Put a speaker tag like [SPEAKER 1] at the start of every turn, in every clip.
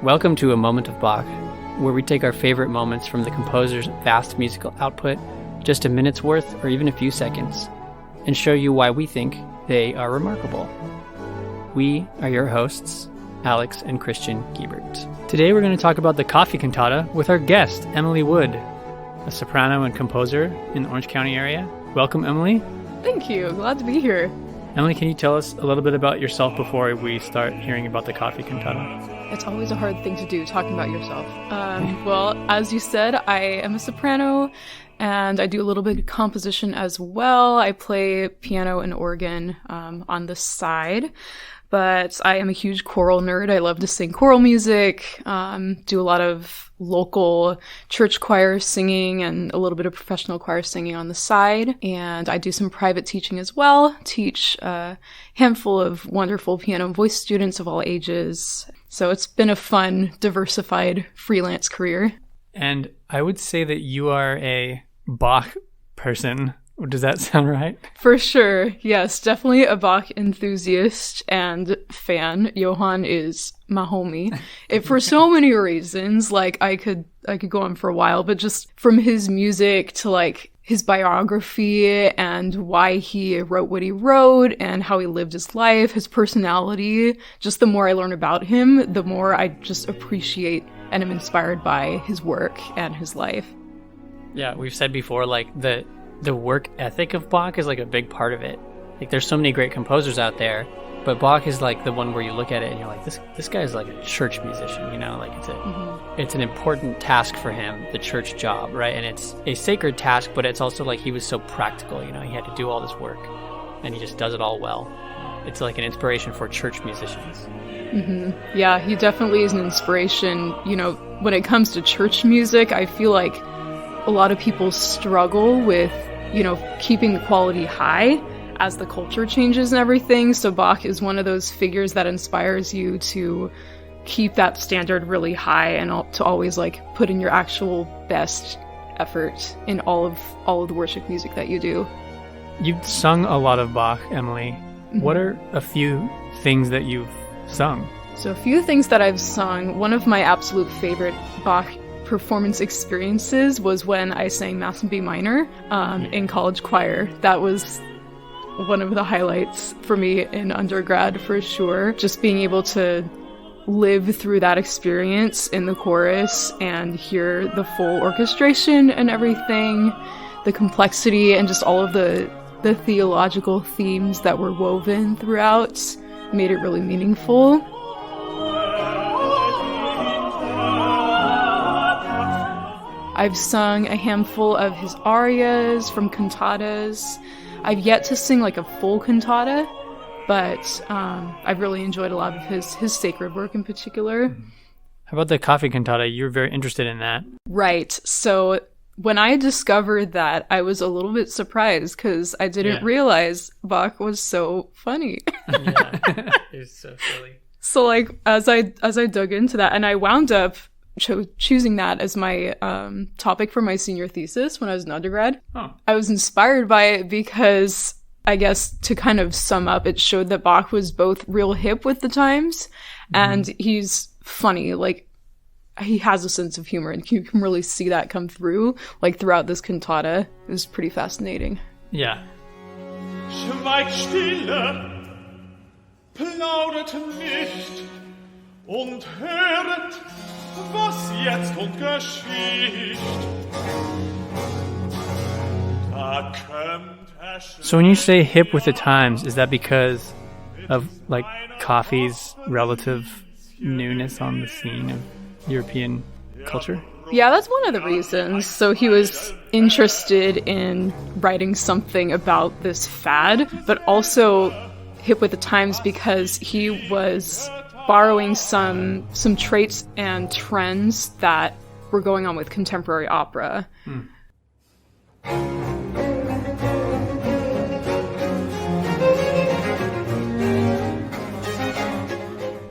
[SPEAKER 1] Welcome to A Moment of Bach, where we take our favorite moments from the composer's vast musical output, just a minute's worth or even a few seconds, and show you why we think they are remarkable. We are your hosts, Alex and Christian Giebert. Today we're going to talk about the Coffee Cantata with our guest, Emily Wood, a soprano and composer in the Orange County area. Welcome, Emily.
[SPEAKER 2] Thank you. Glad to be here.
[SPEAKER 1] Emily, can you tell us a little bit about yourself before we start hearing about the Coffee Cantata?
[SPEAKER 2] It's always a hard thing to do, talking about yourself. Well, as you said, I am a soprano, and I do a little bit of composition as well. I play piano and organ on the side, but I am a huge choral nerd. I love to sing choral music, do a lot of local church choir singing and a little bit of professional choir singing on the side. And I do some private teaching as well, teach a handful of wonderful piano and voice students of all ages. So it's been a fun, diversified freelance career.
[SPEAKER 1] And I would say that you are a Bach person. Does that sound right?
[SPEAKER 2] For sure. Yes, definitely a Bach enthusiast and fan. Johann is my homie. For so many reasons. Like I could go on for a while, but just from his music to like his biography and why he wrote what he wrote and how he lived his life, his personality, just the more I learn about him, the more I just appreciate and am inspired by his work and his life.
[SPEAKER 1] Yeah, we've said before, like the work ethic of Bach is like a big part of it. Like there's so many great composers out there, but Bach is like the one where you look at it and you're like, this guy's like a church musician, you know, like it's an important task for him, the church job, right? And it's a sacred task, but it's also like he was so practical, you know, he had to do all this work and he just does it all well. It's like an inspiration for church musicians.
[SPEAKER 2] Mm-hmm. Yeah, he definitely is an inspiration. You know, when it comes to church music, I feel like a lot of people struggle with, you know, keeping the quality high as the culture changes and everything. So Bach is one of those figures that inspires you to keep that standard really high and to always like put in your actual best effort in all of the worship music that you do.
[SPEAKER 1] You've sung a lot of Bach, Emily.
[SPEAKER 2] Mm-hmm.
[SPEAKER 1] What are a few things that you've sung?
[SPEAKER 2] So a few things that I've sung. One of my absolute favorite Bach performance experiences was when I sang Mass in B minor in college choir. That was one of the highlights for me in undergrad for sure. Just being able to live through that experience in the chorus and hear the full orchestration and everything, the complexity and just all of the theological themes that were woven throughout made it really meaningful. I've sung a handful of his arias from cantatas. I've yet to sing like a full cantata, but I've really enjoyed a lot of his sacred work in particular.
[SPEAKER 1] How about the Coffee Cantata? You're very interested in that.
[SPEAKER 2] Right. So when I discovered that, I was a little bit surprised because I didn't realize Bach was so funny.
[SPEAKER 1] Yeah, it's so silly.
[SPEAKER 2] So like as I dug into that, and I wound up choosing that as my topic for my senior thesis when I was an undergrad.
[SPEAKER 1] Oh.
[SPEAKER 2] I was inspired by it because, I guess, to kind of sum up, it showed that Bach was both real hip with the times and he's funny. Like, he has a sense of humor and you can really see that come through, like, throughout this cantata. It was pretty fascinating.
[SPEAKER 1] Yeah.
[SPEAKER 3] Schweigt stille, plaudert nicht und höret, was jetzt und geschieht. Da kommt
[SPEAKER 1] So when you say hip with the times, is that because of like coffee's relative newness on the scene of European culture?
[SPEAKER 2] Yeah, that's one of the reasons. So he was interested in writing something about this fad, but also hip with the times because he was borrowing some traits and trends that were going on with contemporary opera.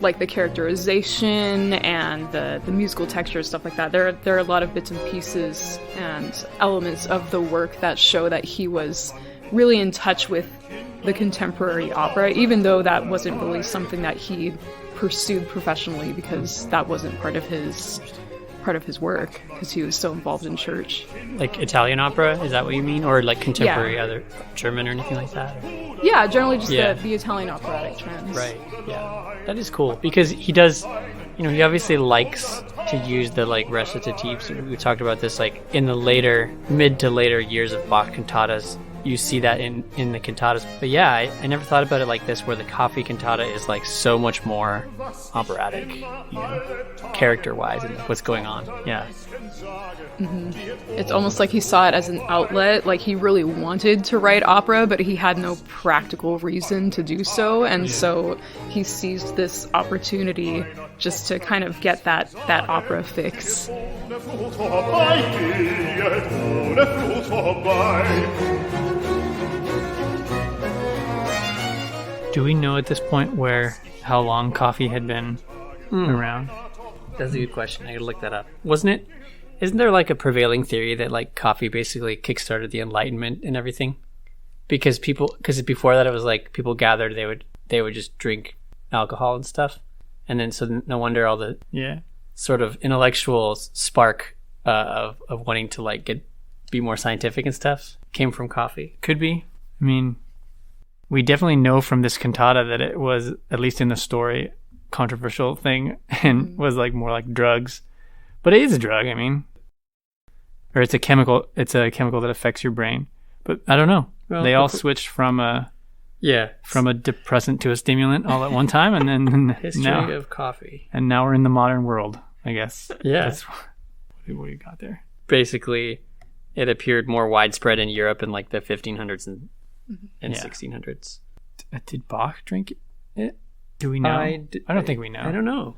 [SPEAKER 2] Like the characterization and the musical texture, stuff like that. There are a lot of bits and pieces and elements of the work that show that he was really in touch with the contemporary opera, even though that wasn't really something that he pursued professionally, because that wasn't part of his work, because he was so involved in church.
[SPEAKER 1] Like Italian opera, is that what you mean? Or like contemporary, other German or anything like that?
[SPEAKER 2] Yeah, generally just the Italian operatic trends.
[SPEAKER 1] Right, yeah. That is cool, because he does, he obviously likes to use the like recitatives. We talked about this like in the mid to later years of Bach cantatas. You see that in the cantatas. But yeah, I never thought about it like this, where the Coffee Cantata is like so much more operatic, character-wise, and what's going on. Yeah.
[SPEAKER 2] Mm-hmm. It's almost like he saw it as an outlet. Like he really wanted to write opera, but he had no practical reason to do so. And so he seized this opportunity just to kind of get that opera fix.
[SPEAKER 1] Do we know at this point how long coffee had been around? That's a good question. I gotta look that up. Isn't there like a prevailing theory that like coffee basically kickstarted the Enlightenment and everything? Because before that it was like people gathered, they would just drink alcohol and stuff, and then so no wonder all the sort of intellectual spark of wanting to like be more scientific and stuff came from coffee. Could be. I mean, we definitely know from this cantata that it was, at least in the story, controversial thing and was like more like drugs. But it is a drug, I mean. Or it's a chemical that affects your brain. But I don't know. Well, they all switched from a depressant to a stimulant all at one time, and then history of coffee. And now we're in the modern world, I guess. Yeah. That's what do you got there? Basically, it appeared more widespread in Europe in like the 1500s and 1600s. Did Bach drink it? Do we know? I don't think we know. I don't know.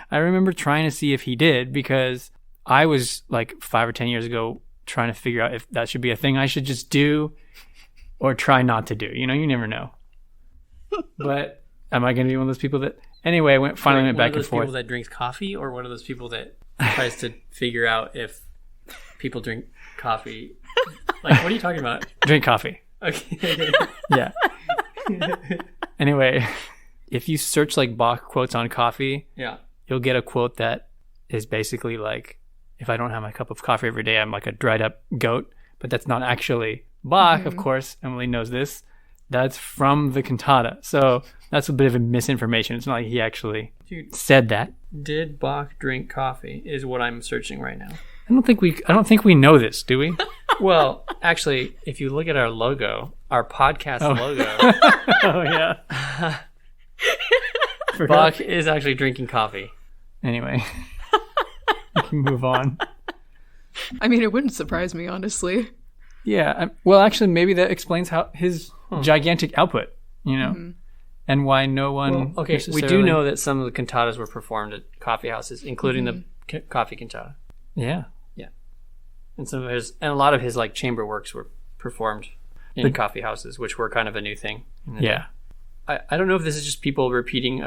[SPEAKER 1] I remember trying to see if he did, because I was like 5 or 10 years ago trying to figure out if that should be a thing I should just do or try not to do. You never know. But am I going to be one of those people that... Anyway, finally went back and forth. One of those people that drinks coffee, or one of those people that tries to figure out if people drink coffee? Like, what are you talking about? Drink coffee. Okay. Yeah. Anyway, if you search like Bach quotes on coffee, you'll get a quote that is basically like, if I don't have my cup of coffee every day, I'm like a dried up goat. But that's not actually Bach, of course. Emily knows this. That's from the cantata. So that's a bit of a misinformation. It's not like he actually said that. Did Bach drink coffee is what I'm searching right now. I don't think we know this, do we? Well, actually, if you look at our logo, our podcast logo. Oh, yeah. Bach is actually drinking coffee. Anyway, we can move on.
[SPEAKER 2] I mean, it wouldn't surprise me, honestly.
[SPEAKER 1] Yeah. Well, actually, maybe that explains how his gigantic output, and why no one... Well, okay, we do know that some of the cantatas were performed at coffee houses, including the Coffee Cantata. Yeah. Yeah. And a lot of his like chamber works were performed in coffee houses, which were kind of a new thing. Yeah. I don't know if this is just people repeating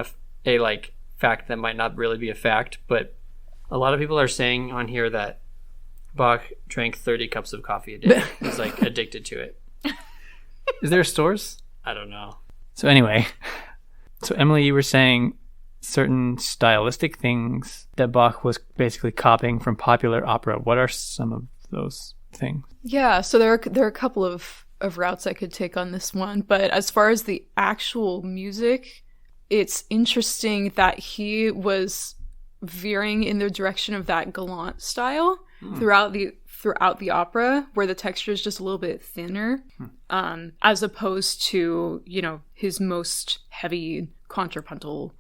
[SPEAKER 1] a like fact that might not really be a fact, but a lot of people are saying on here that Bach drank 30 cups of coffee a day. He's like addicted to it. Is there stores? I don't know. So anyway, Emily, you were saying certain stylistic things that Bach was basically copying from popular opera. What are some of those things? Yeah,
[SPEAKER 2] so there are a couple of routes I could take on this one, but as far as the actual music, it's interesting that he was veering in the direction of that galant style throughout the opera, where the texture is just a little bit thinner, as opposed to his most heavy contrapuntal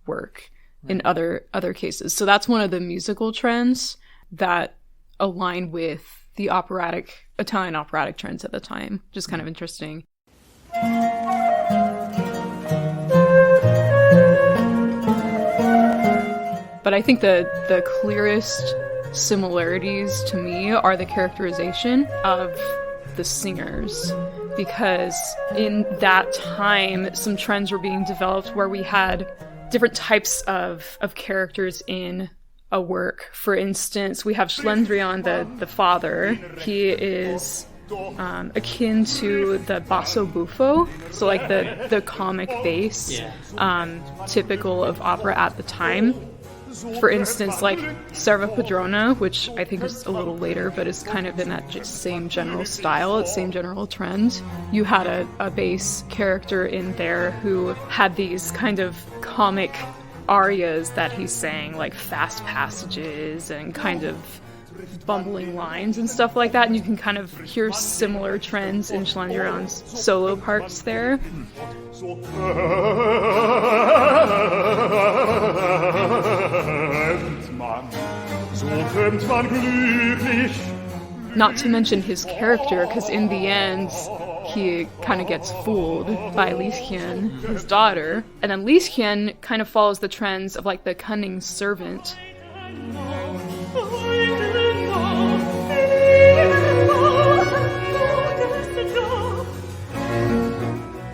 [SPEAKER 2] work in other cases. So that's one of the musical trends that align with the Italian operatic trends at the time, which is kind of interesting. But I think the clearest similarities to me are the characterization of the singers, because in that time some trends were being developed where we had different types of characters in a work. For instance, we have Schlendrian, the father. He is akin to the basso buffo, so like the comic bass, typical of opera at the time. For instance, like Serva Padrona, which I think is a little later, but is kind of in that same general style, same general trend. You had a bass character in there who had these kind of comic arias that he sang, like fast passages and kind of bumbling lines and stuff like that, and you can kind of hear similar trends in Schlendrian's solo parts there. Not to mention his character, because in the end he kind of gets fooled by Lieschen, his daughter, and then Lieschen kind of follows the trends of like the cunning servant.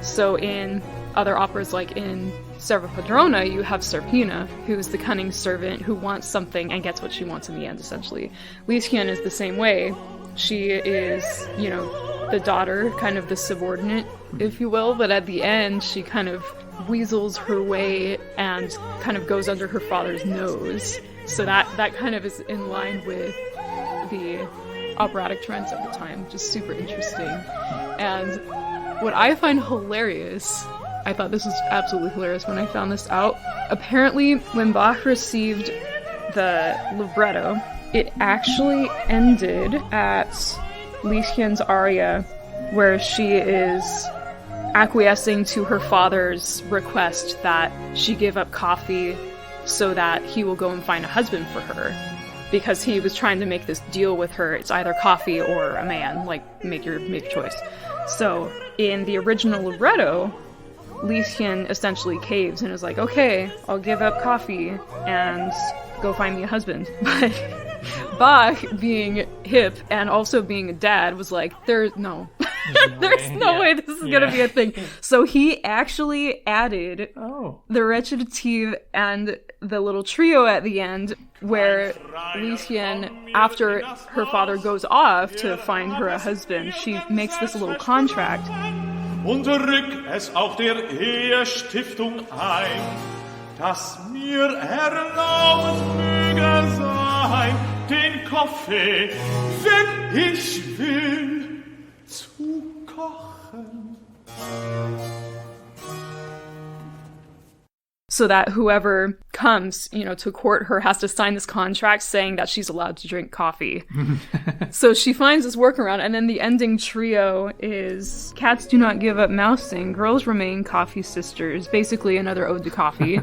[SPEAKER 2] So in other operas, like in Serva Padrona, you have Serpina, who's the cunning servant who wants something and gets what she wants in the end, essentially. Lieschen is the same way. She is, you know, the daughter, kind of the subordinate, if you will, but at the end, she kind of weasels her way and kind of goes under her father's nose. So that kind of is in line with the operatic trends of the time, which is super interesting. And what I find hilarious, I thought this was absolutely hilarious when I found this out. Apparently, when Bach received the libretto, it actually ended at Lieschen's aria, where she is acquiescing to her father's request that she give up coffee so that he will go and find a husband for her. Because he was trying to make this deal with her, it's either coffee or a man, like, make your choice. So, in the original libretto, Lieschen essentially caves and is like, okay, I'll give up coffee and go find me a husband. But Bach, being hip and also being a dad, was like, there's no way this is going to be a thing. So he actually added the recitative and the little trio at the end, where Lieschen, after her father goes off to find her a husband, she makes this little contract.
[SPEAKER 3] Und rück es auch der Ehestiftung ein, dass mir erlaubt möge sein, den Kaffee, wenn ich will, zu kochen.
[SPEAKER 2] So that whoever comes, you know, to court her has to sign this contract saying that she's allowed to drink coffee. So she finds this workaround, and then the ending trio is cats do not give up mousing, girls remain coffee sisters. Basically another ode to coffee.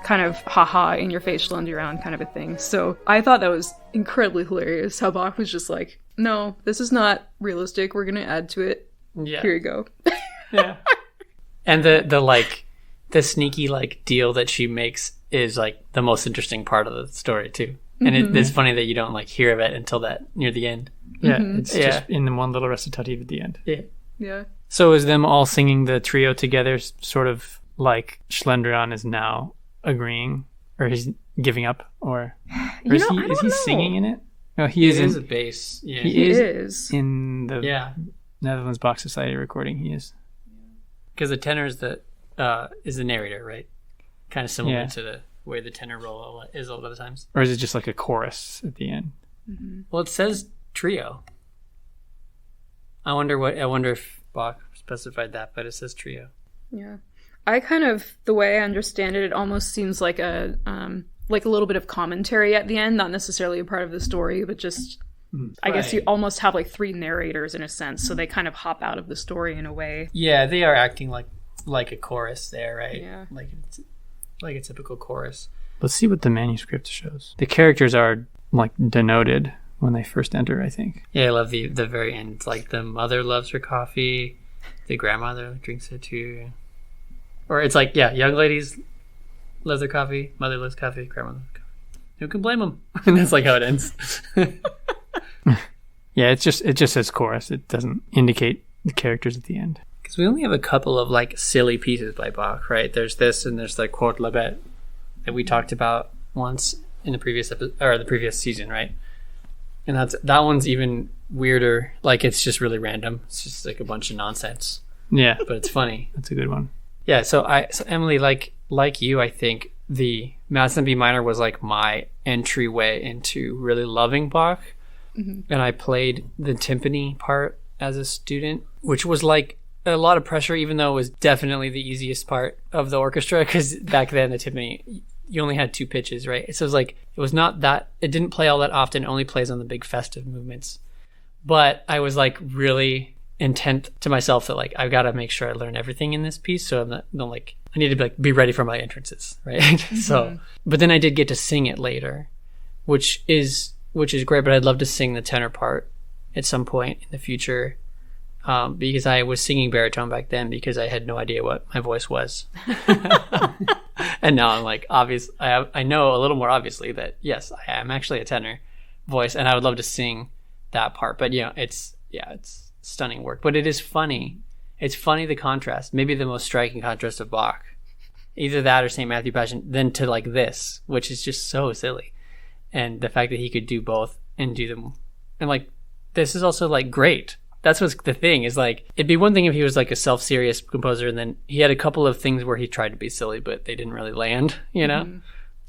[SPEAKER 2] Kind of haha in your face Schlendrian kind of a thing. So I thought that was incredibly hilarious how Bach was just like, no, this is not realistic, we're gonna add to it. Yeah. Here you go.
[SPEAKER 1] Yeah. And the sneaky like deal that she makes is like the most interesting part of the story too. And it's funny that you don't like hear of it until that near the end.
[SPEAKER 4] Yeah, it's just in the one little recitative at the end.
[SPEAKER 2] Yeah.
[SPEAKER 4] So is them all singing the trio together sort of like Schlendrian is now agreeing, or he's giving up, or is he singing in it? No, he is
[SPEAKER 1] a bass. Yeah.
[SPEAKER 4] He is in the Netherlands Bach Society recording. He is,
[SPEAKER 1] because the tenor is the narrator, right? Kind of similar to the way the tenor role is a lot of the times.
[SPEAKER 4] Or is it just like a chorus at the end?
[SPEAKER 2] Mm-hmm.
[SPEAKER 1] Well, it says trio. I wonder if Bach specified that, but it says trio.
[SPEAKER 2] Yeah. I kind of, the way I understand it, it almost seems like a little bit of commentary at the end, not necessarily a part of the story, but just, I guess you almost have like three narrators in a sense, so they kind of hop out of the story in a way.
[SPEAKER 1] Yeah, they are acting like a chorus there, right?
[SPEAKER 2] Yeah.
[SPEAKER 1] Like a typical chorus.
[SPEAKER 4] Let's see what the manuscript shows. The characters are like denoted when they first enter, I think.
[SPEAKER 1] Yeah, I love the very end. It's like the mother loves her coffee, the grandmother drinks it too. Or it's like, young ladies love their coffee, mother loves coffee, grandmother loves coffee. Who can blame them? And that's like how it ends.
[SPEAKER 4] Yeah, it just says chorus. It doesn't indicate the characters at the end.
[SPEAKER 1] Because we only have a couple of like silly pieces by Bach, right? There's this, and there's the Quarte Labette that we talked about once in the previous episode, or the previous season, right? And that one's even weirder. Like, it's just really random. It's just like a bunch of nonsense.
[SPEAKER 4] Yeah,
[SPEAKER 1] But it's funny.
[SPEAKER 4] that's a good one.
[SPEAKER 1] Yeah, so Emily, like you, I think the Mass in B minor was like my entryway into really loving Bach. And I played the timpani part as a student, which was like a lot of pressure, even though it was definitely the easiest part of the orchestra, because back then the timpani, you only had 2 pitches, right? So it was like, it was not that, it didn't play all that often. It only plays on the big festive movements. But I was like really intent to myself that like, I've got to make sure I learn everything in this piece. So I'm not like, I need to be ready for my entrances, right? So, but then I did get to sing it later, which is great, but I'd love to sing the tenor part at some point in the future. Because I was singing baritone back then because I had no idea what my voice was. And now I'm like, I know a little more obviously that yes, I am actually a tenor voice, and I would love to sing that part. But it's stunning work. But it is funny. It's funny, the contrast, maybe the most striking contrast of Bach. Either that or St. Matthew Passion, then to like this, which is just so silly. And the fact that he could do both and do them, and like, this is also like great. That's what's the thing, is like, it'd be one thing if he was like a self-serious composer and then he had a couple of things where he tried to be silly, but they didn't really land, you know?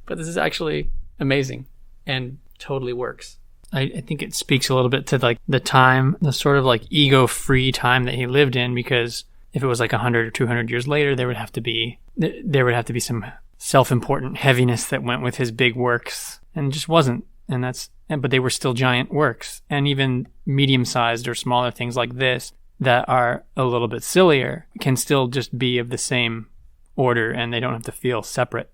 [SPEAKER 1] But this is actually amazing and totally works.
[SPEAKER 4] I think it speaks a little bit to like the time, the sort of like ego-free time that he lived in, because if it was like 100 or 200 years later, there would have to be some self-important heaviness that went with his big works, and just wasn't. But they were still giant works. And even medium-sized or smaller things like this that are a little bit sillier can still just be of the same order, and they don't have to feel separate.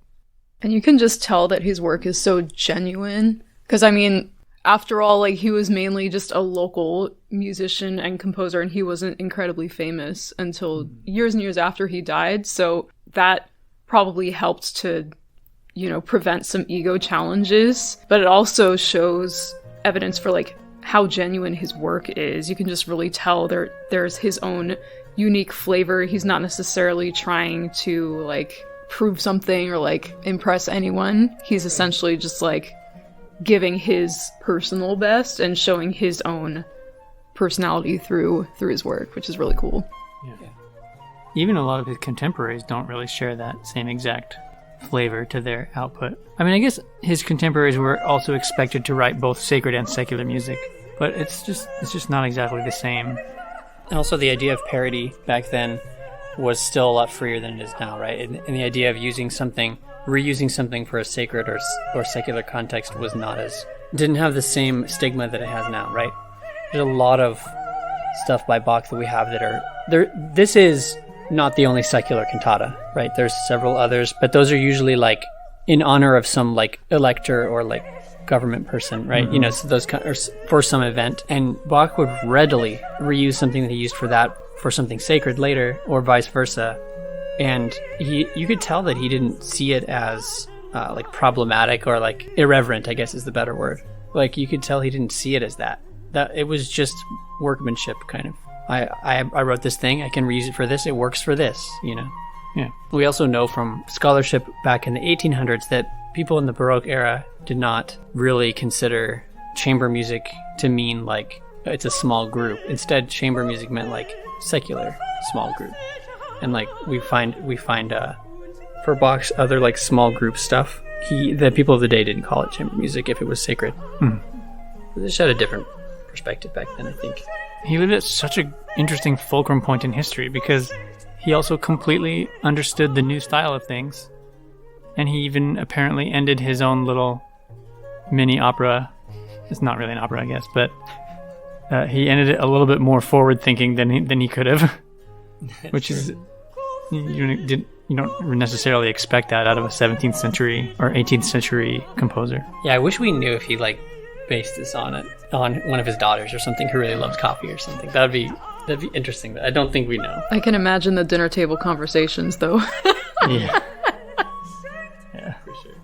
[SPEAKER 2] And you can just tell that his work is so genuine. Because, I mean, after all, like, he was mainly just a local musician and composer, and he wasn't incredibly famous until years and years after he died. So that probably helped to, prevent some ego challenges. But it also shows evidence for, like, how genuine his work is. You can just really tell there's his own unique flavor. He's not necessarily trying to, like, prove something or, like, impress anyone. He's essentially just, like, giving his personal best and showing his own personality through his work, which is really cool.
[SPEAKER 4] Yeah. Even a lot of his contemporaries don't really share that same exact flavor to their output. I mean, I guess his contemporaries were also expected to write both sacred and secular music, but it's just not exactly the same.
[SPEAKER 1] And also the idea of parody back then was still a lot freer than it is now, right? And the idea of reusing something for a sacred or secular context didn't have the same stigma that it has now, right? There's a lot of stuff by Bach that we have that are there. This is not the only secular cantata, right? There's several others, but those are usually like in honor of some like elector or like government person, right? Mm-hmm. So those or for some event, and Bach would readily reuse something that he used for that for something sacred later, or vice versa. And you could tell that he didn't see it as like problematic or like irreverent, I guess is the better word. Like, you could tell he didn't see it as that it was just workmanship, kind of. I wrote this thing, I can reuse it for this, it works for this,
[SPEAKER 4] Yeah.
[SPEAKER 1] We also know from scholarship back in the 1800s that people in the Baroque era did not really consider chamber music to mean like it's a small group. Instead, chamber music meant like secular small group. And like we find for Bach's other like small group stuff, the people of the day didn't call it chamber music if it was sacred. They just had a different perspective back then, I think.
[SPEAKER 4] He lived at such an interesting fulcrum point in history, because he also completely understood the new style of things, and he even apparently ended his own little mini opera. It's not really an opera, I guess, but he ended it a little bit more forward thinking than he could have, which is you don't necessarily expect that out of a 17th century or 18th century composer.
[SPEAKER 1] Yeah, I wish we knew if he like based this on one of his daughters or something who really loves coffee or something. That'd be interesting, but I don't think we know.
[SPEAKER 2] I can imagine the dinner table conversations, though.
[SPEAKER 4] Yeah.
[SPEAKER 1] Yeah, for sure.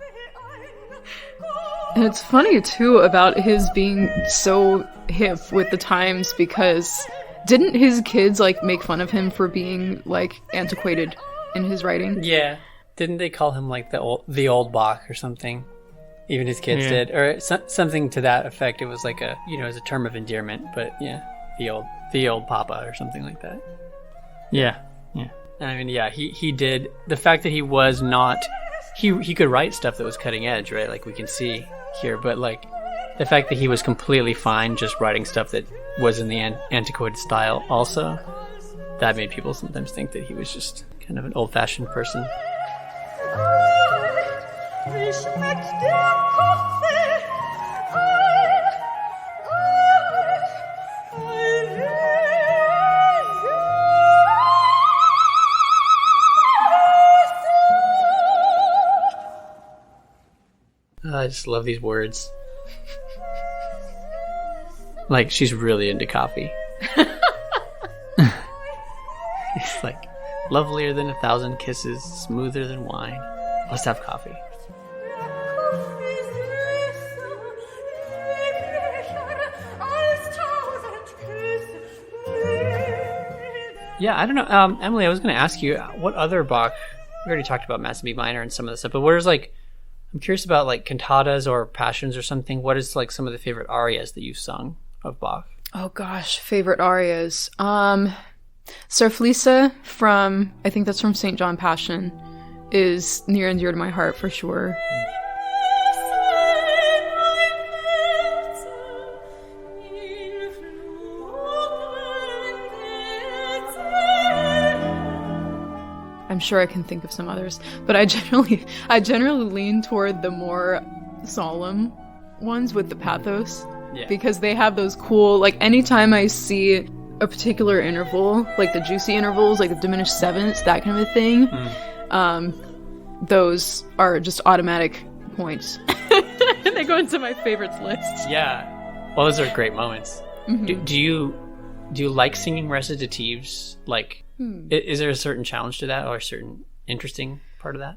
[SPEAKER 2] And it's funny, too, about his being so hip with the times, because Didn't his kids like make fun of him for being like antiquated in his writing?
[SPEAKER 1] Yeah. Didn't they call him like the old Bach or something? Even his kids did, or something to that effect. It was like a as a term of endearment. But yeah, the old Papa or something like that.
[SPEAKER 4] Yeah.
[SPEAKER 1] I mean, yeah, he did. The fact that he was not, he could write stuff that was cutting edge, right? Like we can see here, but like the fact that he was completely fine just writing stuff that was in the antiquated style also, that made people sometimes think that he was just kind of an old-fashioned person. I just love these words. Like, she's really into coffee. It's like, lovelier than 1,000 kisses, smoother than wine. Let's have coffee. Yeah, I don't know. Emily, I was going to ask you, what other Bach... We already talked about Mass and B minor and some of the stuff, but what is like... I'm curious about like cantatas or passions or something. What is like some of the favorite arias that you've sung of Bach?
[SPEAKER 2] Oh gosh, favorite arias. Surflisa from, I think that's from St. John Passion, is near and dear to my heart for sure. I'm sure I can think of some others, but I generally lean toward the more solemn ones with the pathos, because they have those cool, like anytime I see a particular interval, like the juicy intervals, like the diminished sevenths, that kind of a thing, those are just automatic points. They go into my favorites list.
[SPEAKER 1] Yeah, well, those are great moments. Mm-hmm. Do you like singing recitatives? Like, is there a certain challenge to that, or a certain interesting part of that?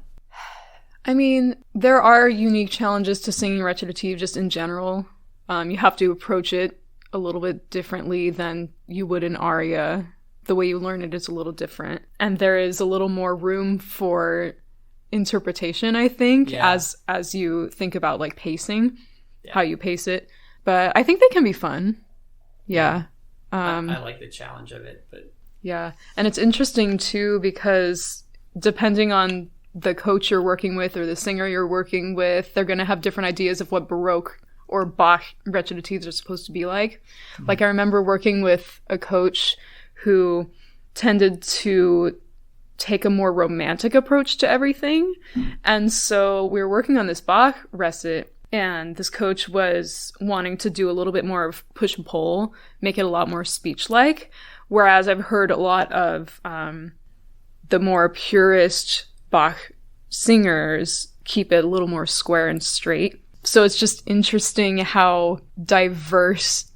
[SPEAKER 2] I mean, there are unique challenges to singing recitative just in general. You have to approach it a little bit differently than you would an aria. The way you learn it is a little different. And there is a little more room for interpretation, I think, as you think about like pacing, how you pace it. But I think they can be fun. Yeah.
[SPEAKER 1] I like the challenge of it, but...
[SPEAKER 2] Yeah. And it's interesting too, because depending on the coach you're working with or the singer you're working with, they're going to have different ideas of what Baroque or Bach recitatives are supposed to be like. Mm-hmm. Like I remember working with a coach who tended to take a more romantic approach to everything. Mm-hmm. And so we were working on this Bach recit, and this coach was wanting to do a little bit more of push and pull, make it a lot more speech-like. Whereas I've heard a lot of the more purist Bach singers keep it a little more square and straight. So it's just interesting how diverse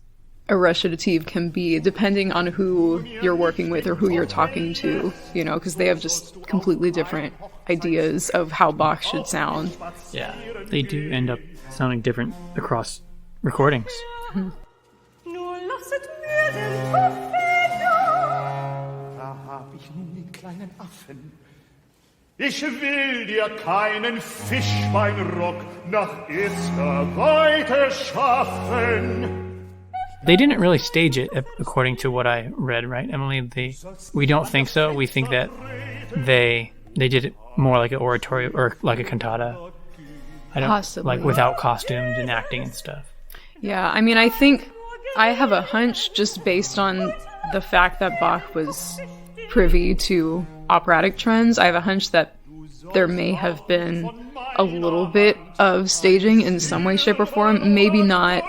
[SPEAKER 2] a recitative can be depending on who you're working with or who you're talking to, because they have just completely different ideas of how Bach should sound.
[SPEAKER 4] Yeah, they do end up sounding different across recordings. Mm-hmm.
[SPEAKER 3] Ich will dir keinen Fischbeinrock nach erster Weite schaffen.
[SPEAKER 4] They didn't really stage it, according to what I read, right, Emily? We don't think so. We think that they did it more like an oratorio or like a cantata.
[SPEAKER 2] Possibly.
[SPEAKER 4] Like without costumes and acting and stuff.
[SPEAKER 2] Yeah, I mean, I think I have a hunch just based on the fact that Bach was privy to operatic trends. I have a hunch that there may have been a little bit of staging in some way, shape, or form. Maybe not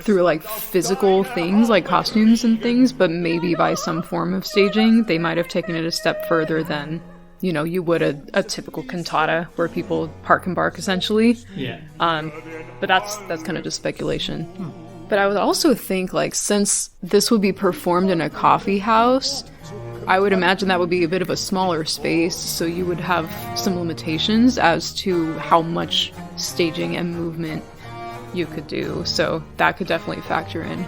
[SPEAKER 2] through like physical things like costumes and things, but maybe by some form of staging. They might have taken it a step further than, you would a typical cantata where people park and bark essentially.
[SPEAKER 4] Yeah.
[SPEAKER 2] But that's kind of just speculation. But I would also think, like, since this would be performed in a coffee house, I would imagine that would be a bit of a smaller space, so you would have some limitations as to how much staging and movement you could do. So that could definitely factor in.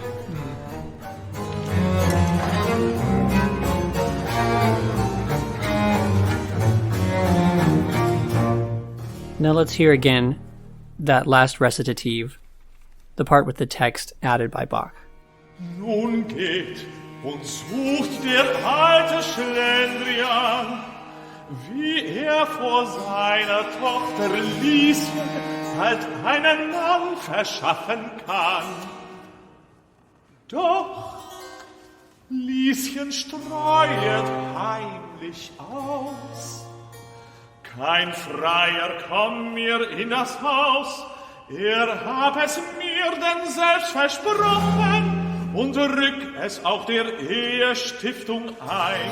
[SPEAKER 1] Now let's hear again that last recitative, the part with the text added by Bach.
[SPEAKER 3] Nun geht und sucht der alte Schlendrian, wie vor seiner Tochter Lieschen bald einen Mann verschaffen kann. Doch Lieschen streuet heimlich aus. Kein Freier komm mir in das Haus, hab es mir denn selbst versprochen und rück es auch der Ehestiftung ein,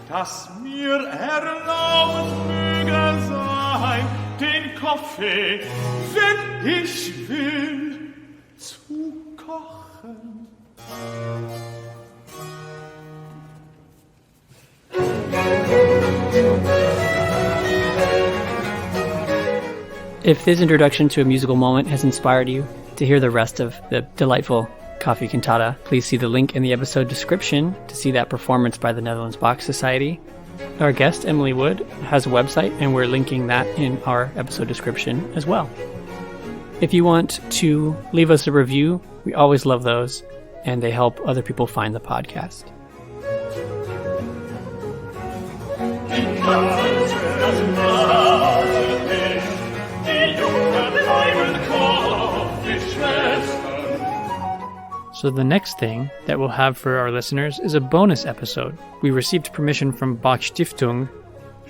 [SPEAKER 3] dass mir erlaubt möge sein, den Kaffee, wenn ich will, zu kochen.
[SPEAKER 1] If this introduction to a musical moment has inspired you to hear the rest of the delightful Coffee Cantata, please see the link in the episode description to see that performance by the Netherlands Bach Society. Our guest, Emily Wood, has a website, and we're linking that in our episode description as well. If you want to leave us a review, we always love those, and they help other people find the podcast. So the next thing that we'll have for our listeners is a bonus episode. We received permission from Bach Stiftung,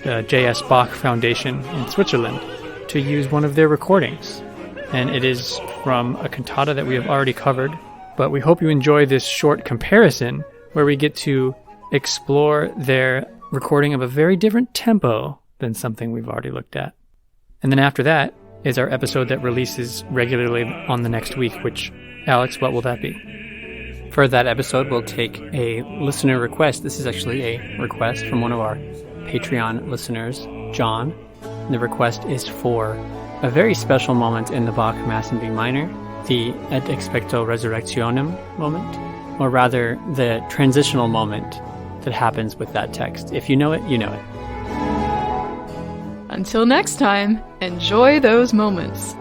[SPEAKER 1] the J.S. Bach Foundation in Switzerland, to use one of their recordings. And it is from a cantata that we have already covered, but we hope you enjoy this short comparison where we get to explore their recording of a very different tempo than something we've already looked at. And then after that is our episode that releases regularly on the next week, which, Alex, what will that be? For that episode, we'll take a listener request. This is actually a request from one of our Patreon listeners, John. The request is for a very special moment in the Bach Mass in B minor, the Et Expecto Resurrectionem moment, or rather the transitional moment that happens with that text. If you know it, you know it.
[SPEAKER 2] Until next time, enjoy those moments.